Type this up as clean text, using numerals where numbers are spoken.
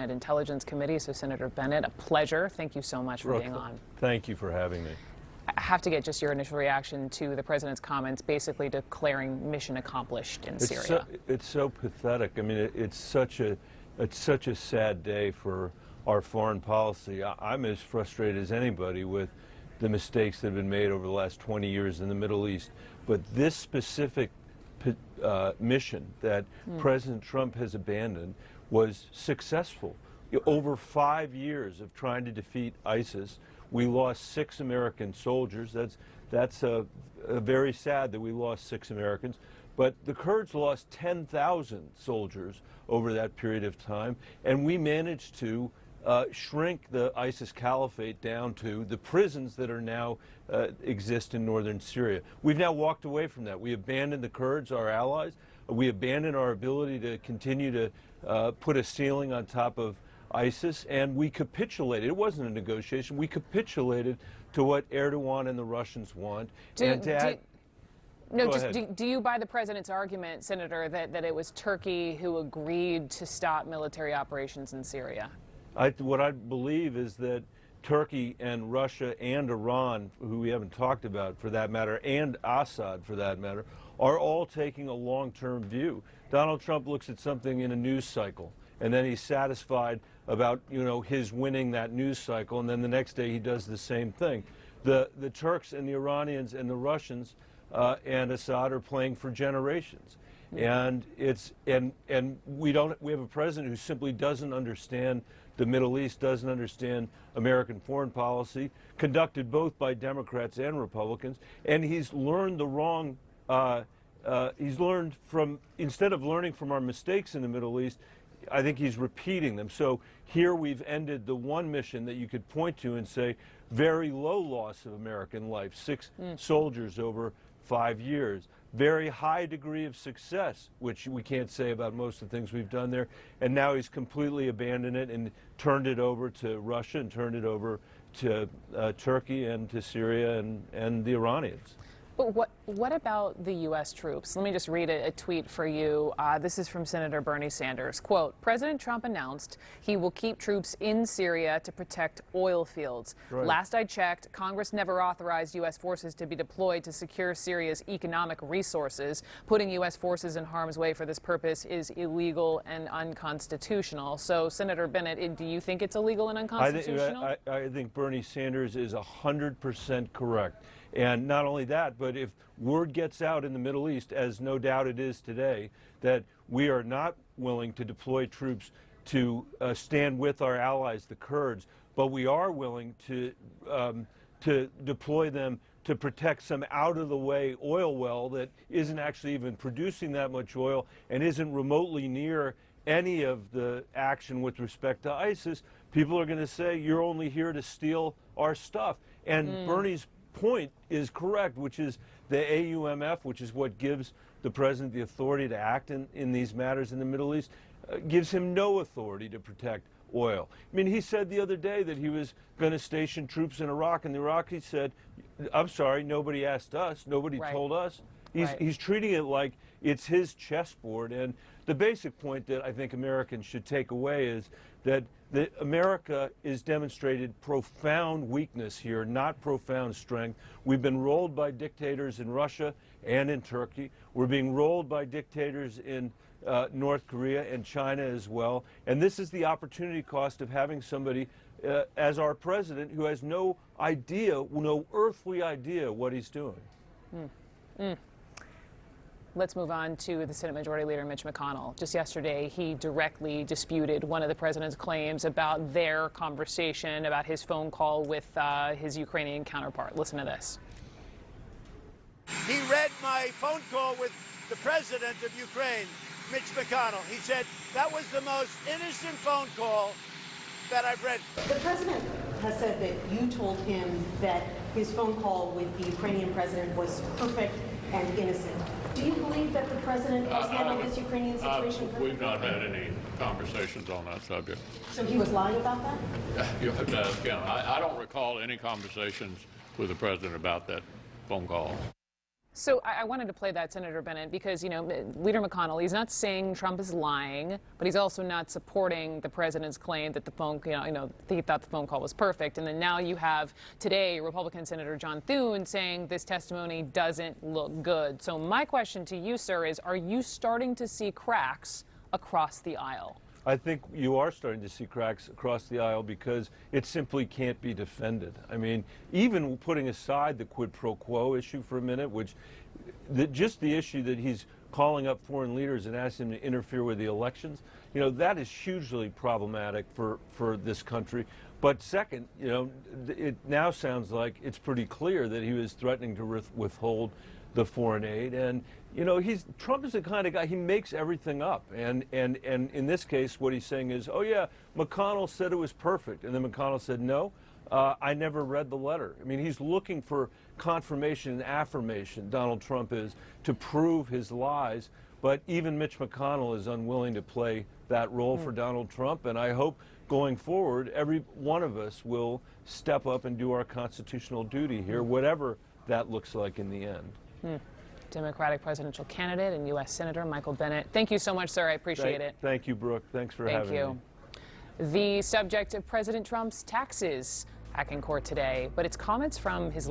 Senate Intelligence Committee. So, Senator Bennet, a pleasure. Thank you so much for being on. Thank you for having me. I have to get just your initial reaction to the president's comments, basically declaring mission accomplished in Syria. It's so pathetic. I mean, it's such a sad day for our foreign policy. I'm as frustrated as anybody with the mistakes that have been made over the last 20 years in the Middle East. But this specific mission that President Trump has abandoned was successful. Over 5 years of trying to defeat ISIS, we lost 6 American soldiers. That's very sad that we lost 6 Americans. But the Kurds lost 10,000 soldiers over that period of time, and we managed to shrink the ISIS caliphate down to the prisons that are now exist in northern Syria. We've now walked away from that. We abandoned the Kurds, our allies. We abandoned our ability to continue to put a ceiling on top of ISIS, and we capitulated. It wasn't a negotiation. We capitulated to what Erdogan and the Russians want. Do you buy the president's argument, Senator, that it was Turkey who agreed to stop military operations in Syria? What I believe is that Turkey and Russia and Iran, who we haven't talked about for that matter, and Assad for that matter, are all taking a long-term view. Donald Trump looks at something in a news cycle, and then he's satisfied about, his winning that news cycle, and then the next day he does the same thing. The Turks and the Iranians and the Russians and Assad are playing for generations. And we have a president who simply doesn't understand the Middle East, doesn't understand American foreign policy, conducted both by Democrats and Republicans, and he's learned the wrong. Instead of learning from our mistakes in the Middle East, I think he's repeating them. So here we've ended the one mission that you could point to and say very low loss of American life, 6 soldiers over 5 years. Very high degree of success, which we can't say about most of the things we've done there. And now he's completely abandoned it and turned it over to Russia and turned it over to Turkey and to Syria and the Iranians. But what about the U.S. troops? Let me just read a tweet for you. This is from Senator Bernie Sanders. Quote, President Trump announced he will keep troops in Syria to protect oil fields. Right. Last I checked, Congress never authorized U.S. forces to be deployed to secure Syria's economic resources. Putting U.S. forces in harm's way for this purpose is illegal and unconstitutional. So, Senator Bennet, do you think it's illegal and unconstitutional? I think Bernie Sanders is 100% correct. And not only that, but if word gets out in the Middle East, as no doubt it is today, that we are not willing to deploy troops to stand with our allies, the Kurds, but we are willing to deploy them to protect some out-of-the-way oil well that isn't actually even producing that much oil and isn't remotely near any of the action with respect to ISIS, people are going to say, you're only here to steal our stuff. And Bernie's point is correct, which is the AUMF, which is what gives the president the authority to act in these matters in the Middle East, gives him no authority to protect oil. I mean, he said the other day that he was going to station troops in Iraq, and the Iraqis said, I'm sorry, nobody asked us, nobody told us. He's treating it like it's his chessboard, and the basic point that I think Americans should take away is that America is demonstrated profound weakness here, not profound strength. We've been rolled by dictators in Russia and in Turkey. We're being rolled by dictators in North Korea and China as well. And this is the opportunity cost of having somebody as our president who has no idea, no earthly idea what he's doing. Let's move on to the Senate Majority Leader Mitch McConnell. Just yesterday, he directly disputed one of the president's claims about their conversation, about his phone call with his Ukrainian counterpart. Listen to this. He read my phone call with the president of Ukraine, Mitch McConnell. He said that was the most innocent phone call that I've read. The president has said that you told him that his phone call with the Ukrainian president was perfect and innocent. Do you believe that the president has handled this Ukrainian situation perfectly? We've not had any conversations on that subject. So he was lying about that? You'll have to ask him. I don't recall any conversations with the president about that phone call. So I wanted to play that, Senator Bennet, because, Leader McConnell, he's not saying Trump is lying, but he's also not supporting the president's claim that the phone, he thought the phone call was perfect. And then now you have today Republican Senator John Thune saying this testimony doesn't look good. So my question to you, sir, is are you starting to see cracks across the aisle? I think you are starting to see cracks across the aisle because it simply can't be defended. I mean, even putting aside the quid pro quo issue for a minute, which just the issue that he's calling up foreign leaders and asking them to interfere with the elections, that is hugely problematic for this country. But second, it now sounds like it's pretty clear that he was threatening to withhold the foreign aid. And, Trump is the kind of guy, he makes everything up. And in this case, what he's saying is, oh, yeah, McConnell said it was perfect. And then McConnell said, no, I never read the letter. I mean, he's looking for confirmation and affirmation, Donald Trump is, to prove his lies. But even Mitch McConnell is unwilling to play that role for Donald Trump. And I hope going forward, every one of us will step up and do our constitutional duty here, whatever that looks like in the end. Democratic presidential candidate and U.S. Senator Michael Bennet. Thank you so much, sir. I appreciate it. Thank you, Brooke. Thanks for having me. Thank you. The subject of President Trump's taxes back in court today, but it's comments from his